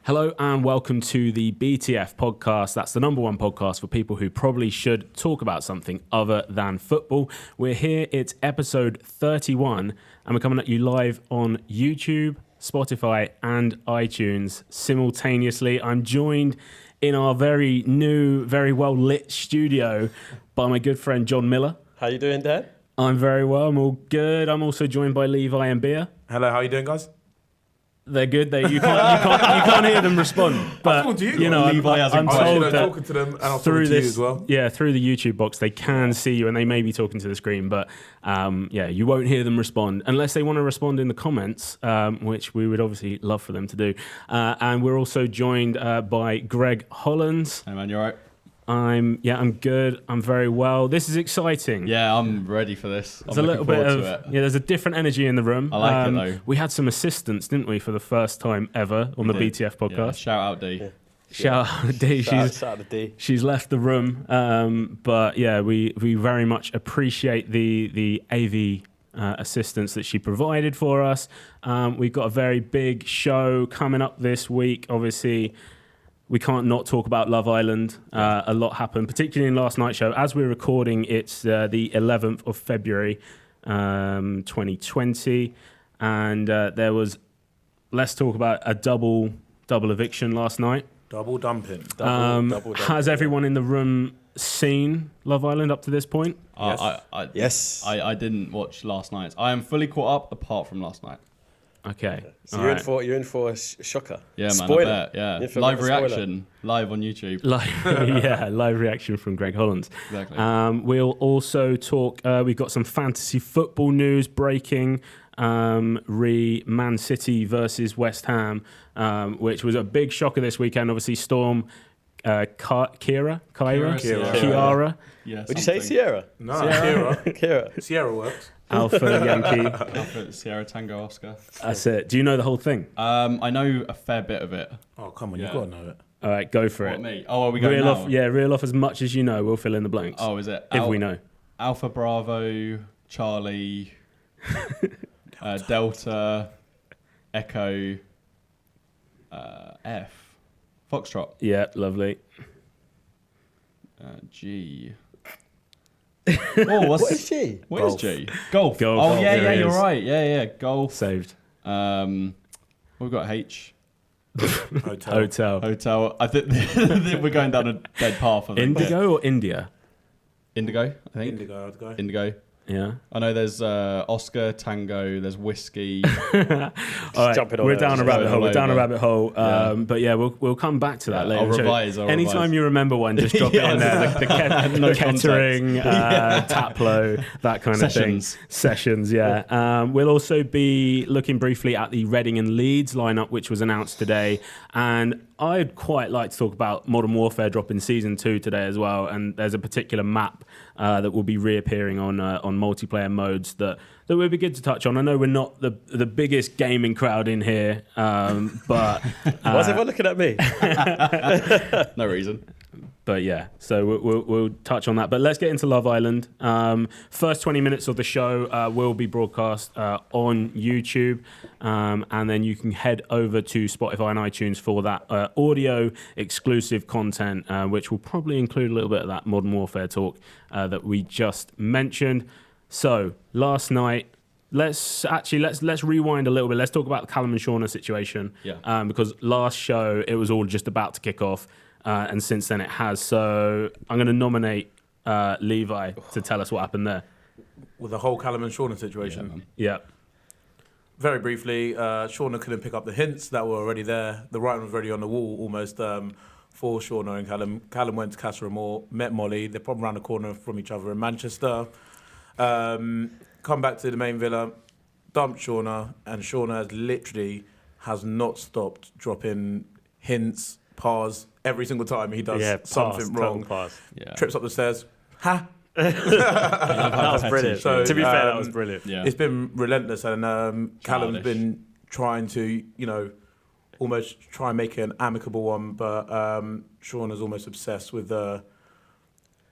Hello and welcome to the BTF Podcast. That's the number one podcast for people who probably should talk about something other than football. We're here, it's episode 31, and we're coming at you live on YouTube, Spotify and iTunes simultaneously. I'm joined in our very new, very well-lit studio by my good friend John Miller. How you doing, Dad? I'm very well, I'm all good. I'm also joined by Levi and Bia. Hello, how you doing, guys? They're good. You can't hear them respond. But I'm told that talking to them, and I'll through this, you as well. Yeah, through the YouTube box, they can see you, and they may be talking to the screen. But you won't hear them respond unless they want to respond in the comments, which we would obviously love for them to do. And we're also joined by Greg Hollands. Hey man, you alright? I'm good. I'm very well. This is exciting. Yeah, I'm ready for this. There's a little bit of there's a different energy in the room. I like it though. We had some assistants, didn't we, for the first time ever on the BTF podcast. Yeah, shout out D. Yeah. Shout out D. Shout out to D. She's left the room. But yeah, we very much appreciate the AV assistance that she provided for us. We've got a very big show coming up this week. Obviously, we can't not talk about Love Island. A lot happened, particularly in last night's show. As we're recording, it's the 11th of February, 2020. And there was, let's talk about a double eviction last night. Double dumping. Has everyone in the room seen Love Island up to this point? Yes. I didn't watch last night's. I am fully caught up apart from last night. Okay. So you're in for a shocker. Yeah, man. Spoiler. I bet, yeah. Live reaction, live on YouTube. Live reaction from Greg Hollands. Exactly. We'll also talk. We've got some fantasy football news breaking. Man City versus West Ham, which was a big shocker this weekend. Obviously, Storm, Kiara. Yeah. Would you say Sierra? No, Sierra. Kiara. Sierra works. Alpha Yankee. Alpha Sierra Tango Oscar. That's it. Do you know the whole thing? I know a fair bit of it. Oh, come on, you've got to know it. All right, go for it. Me? Oh, are we going now? Reel off as much as you know. We'll fill in the blanks. Oh, is it? If we know. Alpha Bravo, Charlie, Delta, Echo, F, Foxtrot. Yeah, lovely. G. Oh, what is G? What is G? Golf. Oh, yeah, you're right. Yeah, golf. Saved. We've got H. Hotel. I think we're going down a dead path. Indigo or India? Indigo, I think. Indigo, I'd go. Indigo. Yeah. I know there's Oscar, Tango, there's Whiskey. All right, we're down a rabbit hole. But yeah, we'll come back to that later. I'll revise. Anytime you remember one, just drop it in there. The Kettering, Taplow, that kind of thing. Sessions, yeah. We'll also be looking briefly at the Reading and Leeds lineup, which was announced today. And I'd quite like to talk about Modern Warfare dropping Season 2 today as well. And there's a particular map that will be reappearing on multiplayer modes that would be good to touch on. I know we're not the biggest gaming crowd in here, but... Why's everyone looking at me? No reason. But yeah, so we'll touch on that. But let's get into Love Island. First 20 minutes of the show will be broadcast on YouTube. And then you can head over to Spotify and iTunes for that audio exclusive content, which will probably include a little bit of that Modern Warfare talk that we just mentioned. So last night, let's rewind a little bit. Let's talk about the CALLUM and Shauna situation. Yeah. Because last show, it was all just about to kick off. And since then it has. So I'm going to nominate Levi to tell us what happened there. With the whole Callum and Shauna situation. Yeah. Very briefly, Shauna couldn't pick up the hints that were already there. The writing was already on the wall almost for Shauna and Callum. Callum went to Casa Amor, met Molly. They're probably around the corner from each other in Manchester. Come back to the main villa, dumped Shauna, and Shauna has not stopped dropping hints, pause, every single time he does something wrong. Yeah. Trips up the stairs. Ha! That was brilliant. So, to be fair, that was brilliant. Yeah. It's been relentless, and Callum's been trying to, almost try and make it an amicable one, but Shauna's almost obsessed with the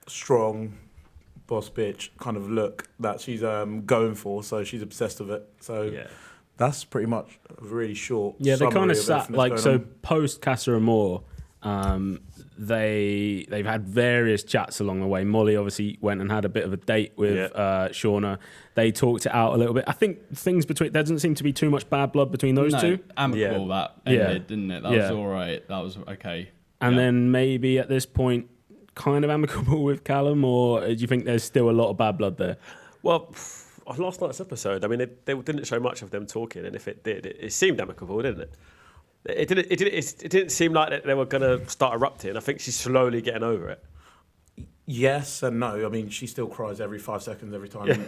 strong boss bitch kind of look that she's going for, so she's obsessed with it. So that's pretty much a really short. Yeah, they kind of summary sat everything like that's so going on. post Casa Amor. They've had various chats along the way. Molly obviously went and had a bit of a date with Shauna. They talked it out a little bit. I think things between there doesn't seem to be too much bad blood between those two. Amicable that ended, didn't it? That was all right. That was okay. And then maybe at this point, kind of amicable with Callum, or do you think there's still a lot of bad blood there? Well, on last night's episode, I mean, they didn't show much of them talking, and if it did, it seemed amicable, didn't it? It didn't seem like they were going to start erupting. I think she's slowly getting over it. Yes and no. I mean, she still cries every 5 seconds every time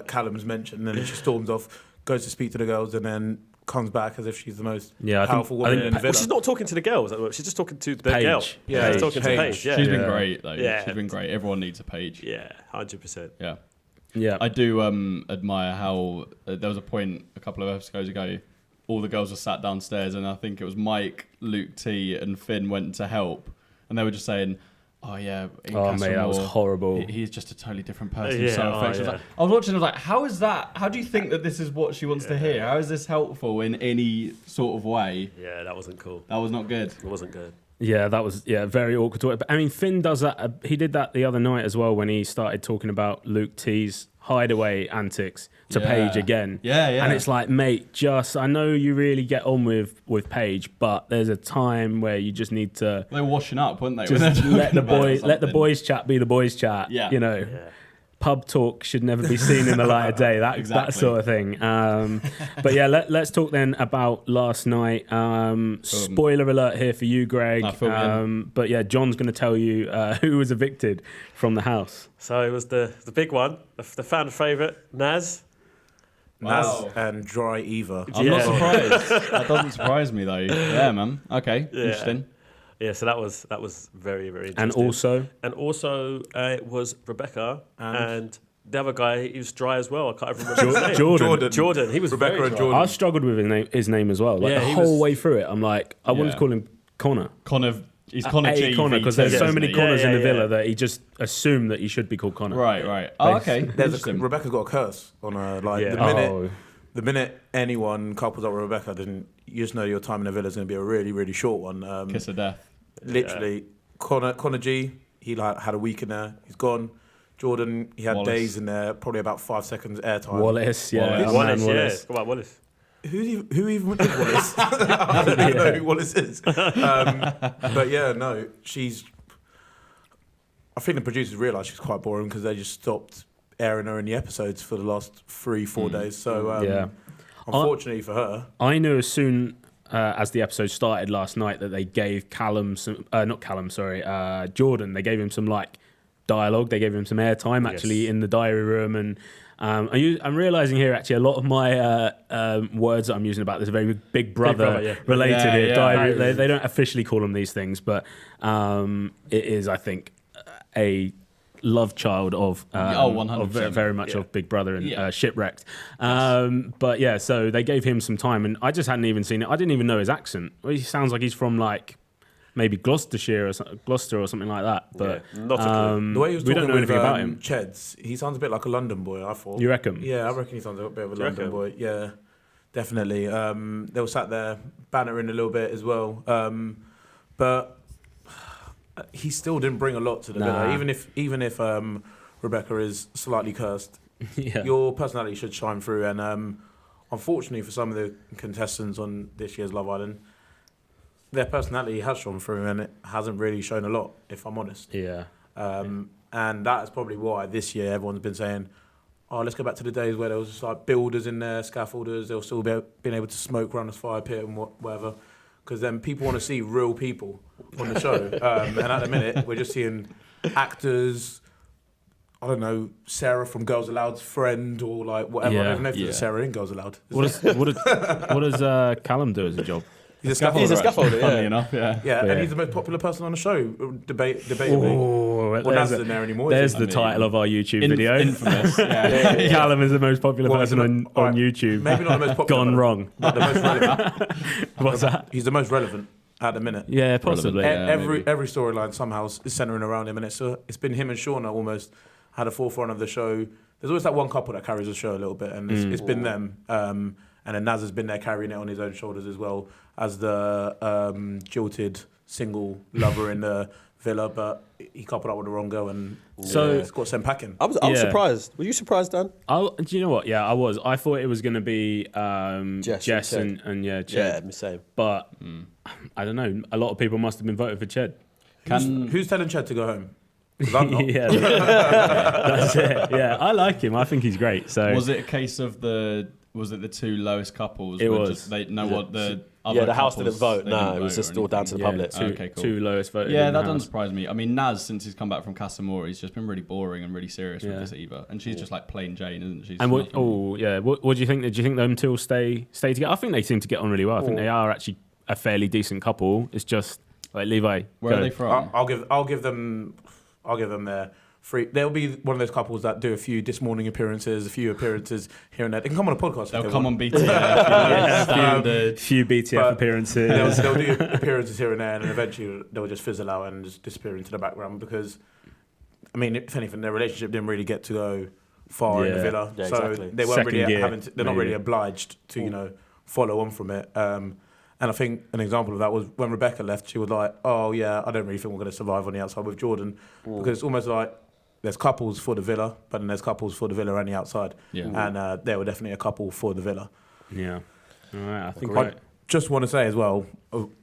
Callum's mentioned, and then she storms off, goes to speak to the girls, and then comes back as if she's the most powerful woman in the villa. Well, she's not talking to the girls at the moment. She's just talking to the Paige. girl. Yeah, she's talking to Paige. Yeah. She's been great, though. Yeah. She's been great. Everyone needs a Paige. Yeah, 100%. Yeah. Yeah. I do admire how there was a point a couple of episodes ago, all the girls were sat downstairs, and I think it was Mike, Luke T, and Finn went to help, and they were just saying, "Oh yeah, mate, that was horrible. He's just a totally different person." Yeah, So affectionate. I was watching. I was like, "How is that? How do you think that this is what she wants to hear? How is this helpful in any sort of way?" Yeah, that wasn't cool. That was not good. It wasn't good. Yeah, that was very awkward. But I mean, Finn does that. He did that the other night as well when he started talking about Luke T's hideaway antics to Paige again. Yeah. And it's like, mate, I know you really get on with Paige, but there's a time where you just need to. They were washing up, weren't they? Just let the boys chat be the boys chat. Yeah. You know. Yeah. Pub talk should never be seen in the light of day. That sort of thing. But yeah, let's talk then about last night. Spoiler alert here for you, Greg. But yeah, John's going to tell you who was evicted from the house. So it was the big one, the fan favourite, Naz. Naz and Dry Eva. I'm not surprised. That doesn't surprise me though. Yeah, man. Okay, interesting. Yeah, so that was very, very interesting. And also, it was Rebecca and the other guy. He was dry as well. I can't remember his name. Jordan. He was Rebecca very and dry. Jordan. I struggled with his name as well. Like the whole way through it, I'm like, I wanted to call him Connor. He's Connor G. Connor, because there's so many Connors in the villa that he just assumed that he should be called Connor. Right. Oh, okay. Rebecca's got a curse on her. Like the minute anyone couples up with Rebecca, then you just know your time in the villa is going to be a really, really short one. Kiss of death. Literally, Connor G. He had a week in there. He's gone. Jordan, he had days in there, probably about 5 seconds airtime. Wallace. What about Wallace? Who even is Wallace? I don't even know who Wallace is. But yeah, no, I think the producers realised she's quite boring because they just stopped airing her in the episodes for the last 3-4 days. So unfortunately for her, I knew as soon as the episode started last night that they gave Jordan. They gave him some dialogue. They gave him some airtime actually in the diary room and. I'm realising here actually a lot of my words that I'm using about this are very Big Brother related here. Diary, they don't officially call them these things, but it is, I think, a love child of 100%. Very much of Big Brother and Shipwrecked. But yeah, so they gave him some time, and I just hadn't even seen it. I didn't even know his accent. Well, he sounds like he's from maybe Gloucester or something like that. But not a clue. The way he was we don't talking know anything about him. Cheds, he sounds a bit like a London boy, I thought. You reckon? Yeah, I reckon he sounds a bit of a London boy. Yeah, definitely. They were sat there bantering a little bit as well. But he still didn't bring a lot to the villa. Even if Rebecca is slightly cursed, your personality should shine through. And unfortunately for some of the contestants on this year's Love Island, their personality has shone through and it hasn't really shown a lot, if I'm honest. Yeah. And that is probably why this year everyone's been saying, oh, let's go back to the days where there was just like builders in there, scaffolders, they'll still be being able to smoke around this fire pit and whatever. Because then people want to see real people on the show. And at the minute, we're just seeing actors, I don't know, Sarah from Girls Aloud's friend or like whatever. I don't know if there's Sarah in Girls Aloud. What does Callum do as a job? He's a scaffolder, Funnily enough, and he's the most popular person on the show, debatably. Well, Naz's in there anymore. There's the title of our YouTube video. Infamous. Callum is the most popular person on YouTube. Maybe not the most popular. Gone wrong. Not the most relevant. What's that? He's the most relevant at the minute. Yeah, possibly. Every storyline somehow is centering around him, and it's been him and Shauna almost had a forefront of the show. There's always that one couple that carries the show a little bit, and it's been them. And then Naz has been there carrying it on his own shoulders as well as the jilted single lover in the Villa, but he coupled up with the wrong girl and it's got sent packing. I was surprised. Were you surprised, Dan? Do you know what? Yeah, I was. I thought it was going to be Jess and Ched. Yeah, same. But I don't know. A lot of people must have been voted for Ched. Who's telling Ched to go home? 'Cause I'm not. Yeah, that's it. Yeah, I like him. I think he's great. So was it a case of was it the two lowest couples? It was. Just, they know what the other the house didn't couples, vote. they No, didn't it was vote just or all down to the anything? public. Okay, cool. Two lowest voted. Yeah, in that the doesn't house. surprise me. I mean, Naz, since he's come back from Casamore, he's just been really boring and really serious with Yeah. this Eva, and she's just like plain Jane, isn't she? And what do you think? Do you think them two will stay together? I think they seem to get on really well. I think they are actually a fairly decent couple. It's just like Levi. Where are they from? I'll give them their free. They'll be one of those couples that do a few this morning appearances, a few appearances here and there. They can come on a podcast. They'll if they come want. on BTF. A few BTF appearances. They'll do appearances here and there, and then eventually they'll just fizzle out and just disappear into the background because, I mean, if anything, their relationship didn't really get to go far in the Villa, Yeah, so exactly. they weren't Second really gear, having. They're not really obliged to follow on from it. And I think an example of that was when Rebecca left. She was like, "Oh yeah, I don't really think we're going to survive on the outside with Jordan," because it's almost like there's couples for the Villa, but then there's couples for the Villa and the outside. Yeah. And they were definitely a couple for the Villa. Yeah. All right. I think. I just want to say as well,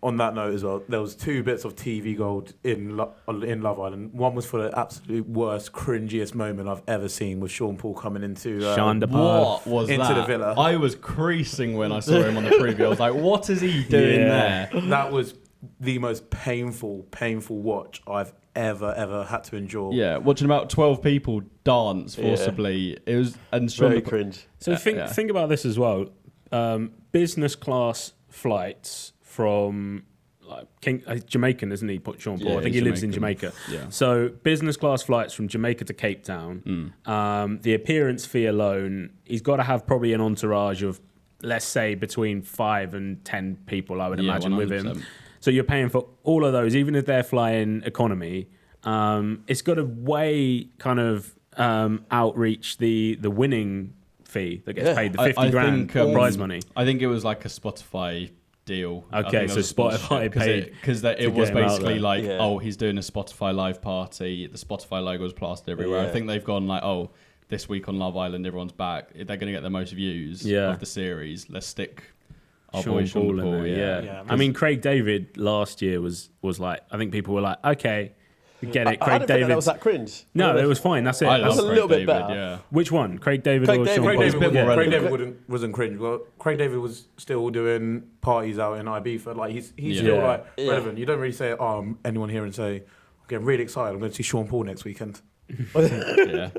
on that note as well, there was 2 bits of TV gold in Love Island. One was for the absolute worst, cringiest moment I've ever seen with Sean Paul coming into What was into that? the Villa. I was creasing when I saw him on the preview. I was like, what is he doing there? That was the most painful watch I've ever had to endure. Yeah, watching about 12 people dance forcibly. It was Very cringe. So think about this as well. Business class flights from like Jamaican, isn't he? Sean Paul. Yeah, I think he lives in Jamaican. Jamaica. Yeah. So business class flights from Jamaica to Cape Town. The appearance fee alone, he's got to have probably an entourage of, let's say, between 5 and 10 people, I would imagine, with him. 100%. So you're paying for all of those, even if they're flying economy. It's got to way kind of outreach the winning fee that gets paid, the 50 grand prize money. I think it was like a Spotify deal. Okay, so Spotify paid because it was basically like, he's doing a Spotify live party. The Spotify logo was plastered everywhere. I think they've gone like, this week on Love Island, everyone's back. They're going to get the most views of the series. Let's stick our boy Sean Paul. Yeah. I mean, Craig David last year was like, I think people were like, okay, we get it. Craig David. That was that cringe. No, it was fine. That's it. I It was love a little Craig bit David, better. yeah. Which one? Craig David Craig or David. Sean Craig Paul? David, more Craig relevant. David wasn't cringe. Well, Craig David was still doing parties out in Ibiza. Like he's still like relevant. You don't really say, anyone here and say, okay, I'm really excited. I'm going to see Sean Paul next weekend. Yeah.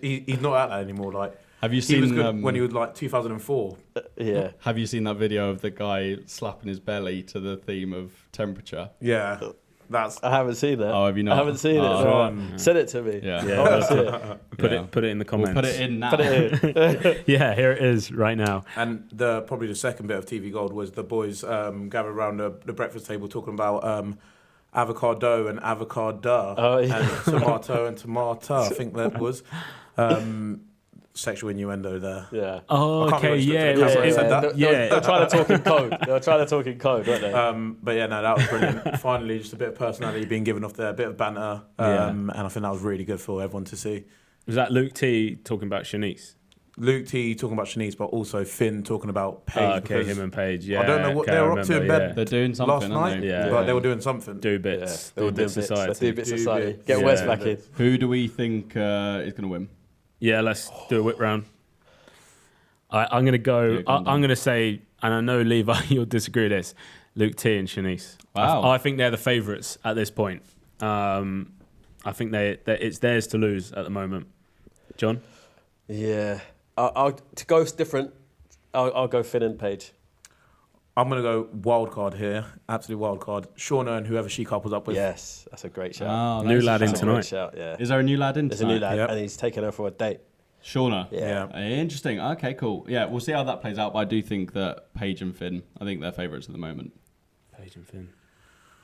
He's not at that anymore. Like, Have you he was seen good when he was like 2004. Yeah. Have you seen that video of the guy slapping his belly to the theme of temperature? Yeah, that's. I haven't seen that. Oh, have you not? I haven't seen it. Oh. No. Send it to me. Yeah. I wanna see it. Put it in the comments. We'll put it in now. Put it in. Yeah, here it is right now. And probably the second bit of TV gold was the boys gathered around the breakfast table talking about avocado and avocado and tomato and tomato. I think that was sexual innuendo there. Yeah. Oh, I can't okay, remember yeah. the camera who said that. They were trying to talk in code. Weren't they? But yeah, no, that was brilliant. Finally, just a bit of personality being given off there, a bit of banter, and I think that was really good for everyone to see. Was that Luke T talking about Shanice? Luke T talking about Shanice, but also Finn talking about Paige. Oh, okay, because him and Paige. Yeah, I don't know what okay, they I were up to in remember, bed They're doing something, last aren't night, they? Yeah. but they were doing something. Do bits. They were Do doing bits bits. society. Do bits society. bits. Get Yeah. Wes back in. Who do we think is going to win? Yeah, let's do a whip round. I'm going to go. Yeah, go on, I'm going to say, and I know Levi, you'll disagree with this. Luke T and Shanice. Wow. I think they're the favourites at this point. I think it's theirs to lose at the moment. John? Yeah. To go different, I'll go Finn and Paige. I'm going to go wild card here, absolute wild card. Shauna and whoever she couples up with. Yes, that's a great shout. Oh, New lad in That's a great tonight. shout, yeah. Is there a new lad in There's tonight? a new lad, Yep. and he's taking her for a date. Shauna. Yeah. Interesting. Okay, cool. Yeah, we'll see how that plays out. But I do think that Paige and Finn, I think they're favourites at the moment. Paige and Finn.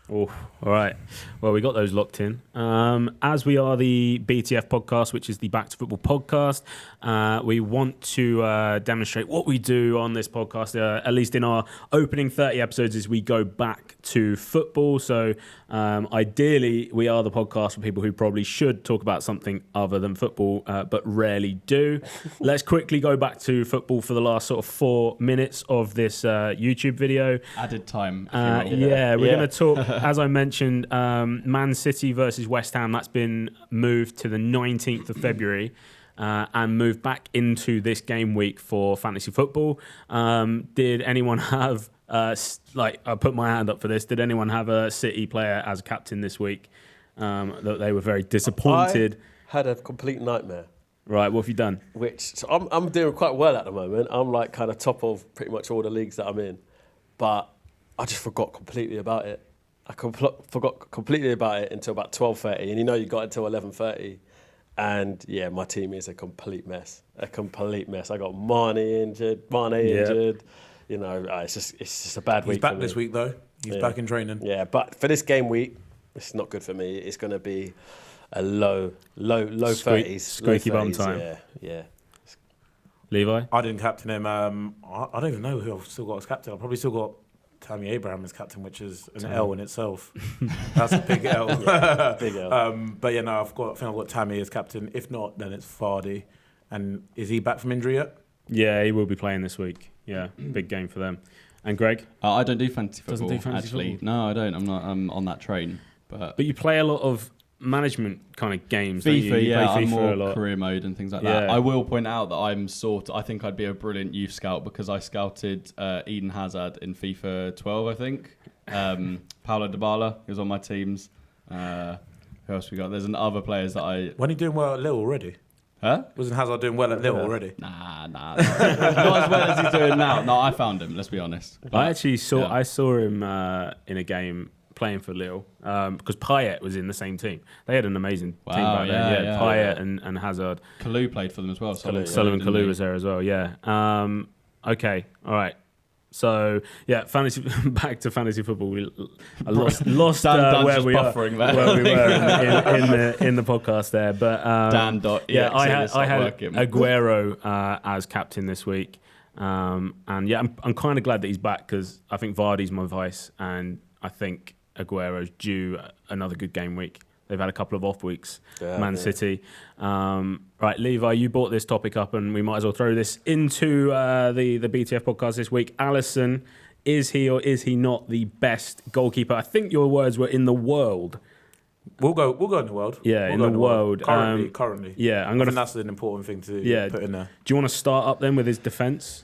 Oh, all right. Well, we got those locked in. As we are the BTF Podcast, which is the Back to Football podcast, we want to demonstrate what we do on this podcast, at least in our opening 30 episodes, is we go back to football. So ideally, we are the podcast for people who probably should talk about something other than football, but rarely do. Let's quickly go back to football for the last sort of 4 minutes of this YouTube video. Added time. If you will. We're going to talk, as I mentioned, Man City versus West Ham. That's been moved to the 19th of February and moved back into this game week for fantasy football. Did anyone have, I put my hand up for this, did anyone have a City player as captain this week that they were very disappointed? I had a complete nightmare. Right, what have you done? So I'm doing quite well at the moment. I'm like kind of top of pretty much all the leagues that I'm in. But I just forgot completely about it. I forgot completely about it until about 12:30, and you got until 11:30, and yeah, my team is a complete mess. I got Mane injured. It's just a bad week. He's back for me. this week though. He's back in training. Yeah, but for this game week, it's not good for me. It's going to be a low 30s, squeaky bum time. Yeah. Levi? I didn't captain him. I don't even know who I've still got as captain. I've probably still got Tammy Abraham as captain, which is an L in itself. That's a big L. Big L. But yeah, no, I think I've got Tammy as captain. If not, then it's Vardy. And is he back from injury yet? Yeah, he will be playing this week. Yeah, big game for them. And Greg? I don't do fantasy football. Doesn't do fantasy actually. football? No, I don't. I'm on that train. But you play a lot of management kind of games. FIFA, don't you? yeah, play I'm FIFA more a lot. career mode and things like that. Yeah. I will point out that I think I'd be a brilliant youth scout because I scouted Eden Hazard in FIFA 12, I think. Paulo Dybala, he was on my teams. Who else we got? There's other players that I... When he doing well at Lille already? Huh? Wasn't Hazard doing well at Lille already? Nah. Not as well as he's doing now. No, I found him, let's be honest. I actually saw him in a game playing for Lille because Payet was in the same team. They had an amazing team back then. Yeah, Payet and Hazard. Kalou played for them as well. Sullivan Kalou was there as well. Yeah. Okay. All right. So yeah, back to fantasy football. I lost where we were in the podcast there. But I had Aguero as captain this week, and yeah, I'm kind of glad that he's back because I think Vardy's my vice, and I think Aguero's due another good game week. They've had a couple of off weeks, Man City. Right, Levi, you brought this topic up, and we might as well throw this into the BTF podcast this week. Allison, is he or is he not the best goalkeeper? I think your words were in the world. We'll go in the world. Yeah, in the world. Currently. Yeah, I think that's an important thing to put in there. Do you want to start up then with his defence?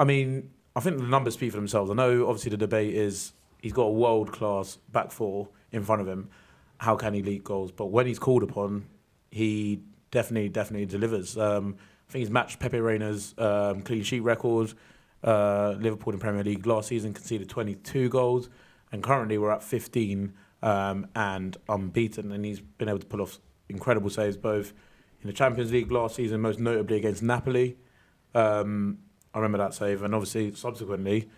I mean, I think the numbers speak for themselves. I know, obviously, the debate is he's got a world-class back four in front of him. How can he leak goals? But when he's called upon, he definitely delivers. I think he's matched Pepe Reina's clean sheet record. Liverpool in Premier League last season conceded 22 goals, and currently we're at 15 and unbeaten. And he's been able to pull off incredible saves both in the Champions League last season, most notably against Napoli. I remember that save, and obviously subsequently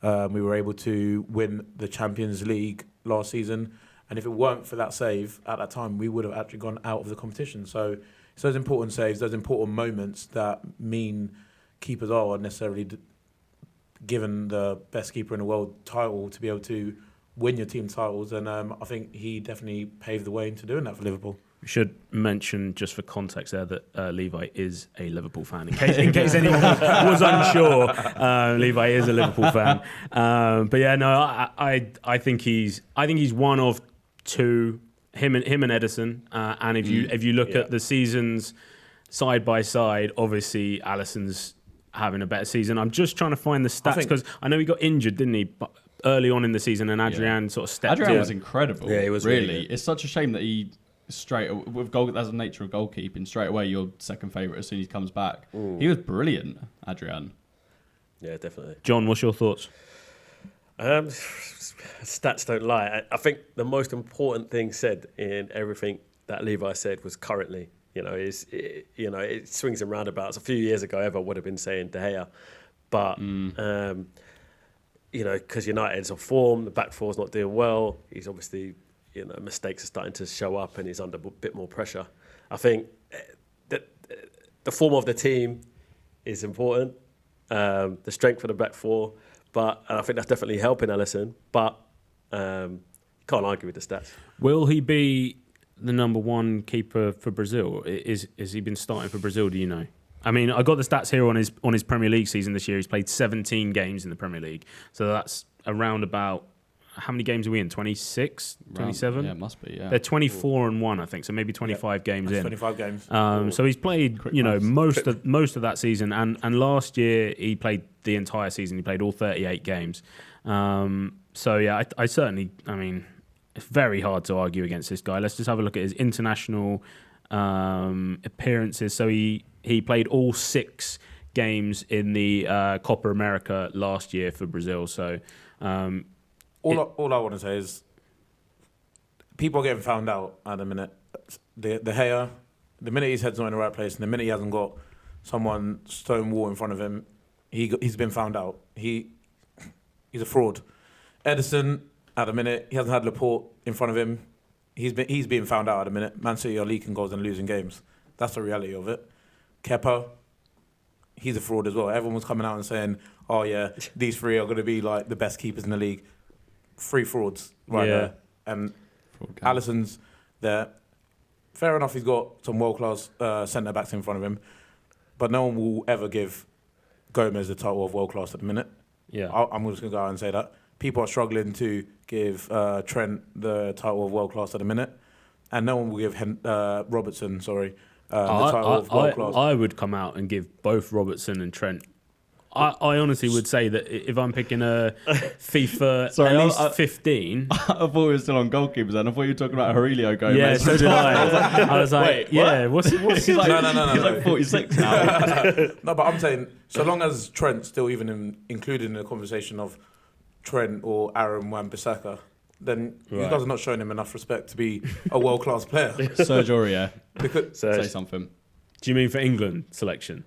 we were able to win the Champions League last season. And if it weren't for that save at that time, we would have actually gone out of the competition. So it's those important saves, those important moments that mean keepers are necessarily given the best keeper in the world title to be able to win your team titles. And I think he definitely paved the way into doing that for Liverpool. We should mention, just for context there, that Levi is a Liverpool fan. In case anyone was unsure, Levi is a Liverpool fan. But yeah, no, I think he's one of two, him and Edison. And if you look at the seasons side by side, obviously Alisson's having a better season. I'm just trying to find the stats because I know he got injured, didn't he? But early on in the season, and Adrian sort of stepped in. Adrian was incredible. Yeah, he was really. It's such a shame that he that's the nature of goalkeeping. Straight away, your second favourite as soon as he comes back. He was brilliant, Adrian. Yeah, definitely. John, what's your thoughts? Stats don't lie. I think the most important thing said in everything that Levi said was currently. It swings and roundabouts. A few years ago, Eva would have been saying De Gea, but because United's on form, the back four's not doing well. He's obviously, mistakes are starting to show up, and he's under a bit more pressure. I think that the form of the team is important. The strength of the back four, and I think that's definitely helping Allison. But can't argue with the stats. Will he be the number one keeper for Brazil? Is he been starting for Brazil? Do you know? I mean, I got the stats here on his Premier League season this year. He's played 17 games in the Premier League, so that's around about. How many games are we in? 26, 27? Yeah, it must be. Yeah, they're 24-1, I think. So maybe 25 games in. 25 games. So he's played, most of that season, and last year he played the entire season. He played all 38 games. So yeah, I certainly. I mean, it's very hard to argue against this guy. Let's just have a look at his international appearances. So he played all 6 games in the Copa America last year for Brazil. So. All I want to say is people are getting found out at the minute. The Gea, the minute his head's not in the right place and the minute he hasn't got someone stone wall in front of him, he's been found out. He's a fraud. Edison, at the minute, he hasn't had Laporte in front of him. He's being found out at the minute. Man City are leaking goals and losing games. That's the reality of it. Kepa, he's a fraud as well. Everyone was coming out and saying, oh yeah, these 3 are going to be like the best keepers in the league. 3 frauds there. And Allison's there. Fair enough, he's got some world-class centre-backs in front of him, but no one will ever give Gomez the title of world-class at the minute. Yeah, I'm just going to go out and say that. People are struggling to give Trent the title of world-class at the minute, and no one will give Robertson, the title of world-class. I would come out and give both Robertson and Trent. I honestly would say that if I'm picking a FIFA at least 15... I thought we were still on goalkeepers, and I thought you were talking about Aurelio Gomez. Yeah, so did I. I was like, wait, yeah, what? what's He's like, No. He's like 46 now. No, but I'm saying, so long as Trent's still even included in the conversation of Trent or Aaron Wan-Bissaka, then you guys are not showing him enough respect to be a world-class player. Serge Aurier, Say something. Do you mean for England selection?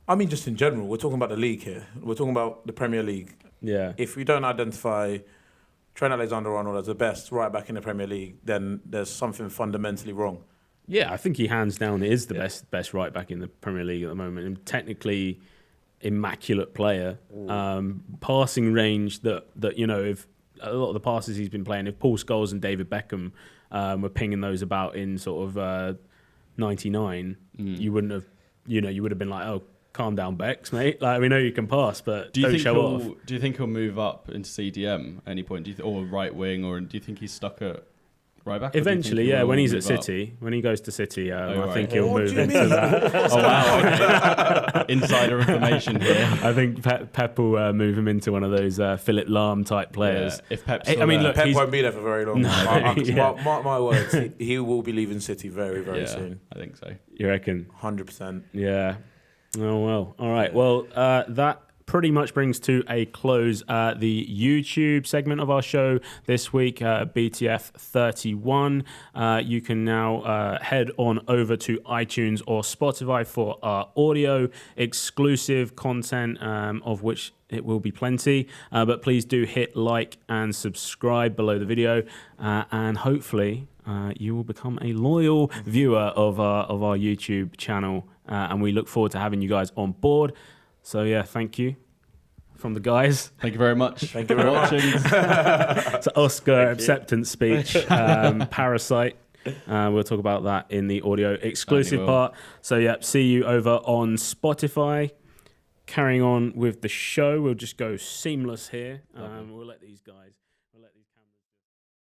I mean, just in general, we're talking about the league here. We're talking about the Premier League. Yeah. If we don't identify Trent Alexander-Arnold as the best right back in the Premier League, then there's something fundamentally wrong. Yeah, I think he hands down is the best right back in the Premier League at the moment. And technically immaculate player. Passing range that if a lot of the passes he's been playing, if Paul Scholes and David Beckham were pinging those about in sort of 99, you wouldn't have, you would have been like, oh, calm down, Bex, mate. Like, we know you can pass, but don't show off. Do you think he'll move up into CDM at any point? Or right wing, or do you think he's stuck at right back? Eventually, yeah. When he's at City, when he goes to City, I think he'll move into that. Oh wow! Okay. Insider information here. I think Pep will move him into one of those Philip Lahm type players. Yeah, if Pep's look, Pep won't be there for very long. No, mark my words, he will be leaving City very, very soon. I think so. You reckon? 100%. Yeah. Oh, well. All right. Well, that pretty much brings to a close the YouTube segment of our show this week, BTF 31. You can now head on over to iTunes or Spotify for our audio exclusive content, of which it will be plenty. But please do hit like and subscribe below the video, and hopefully you will become a loyal viewer of our YouTube channel. And we look forward to having you guys on board. So yeah, thank you from the guys. Thank you very much. Thank you very much. So Oscar acceptance speech, Parasite. We'll talk about that in the audio exclusive part. So yeah, see you over on Spotify. Carrying on with the show, we'll just go seamless here. We'll let these guys.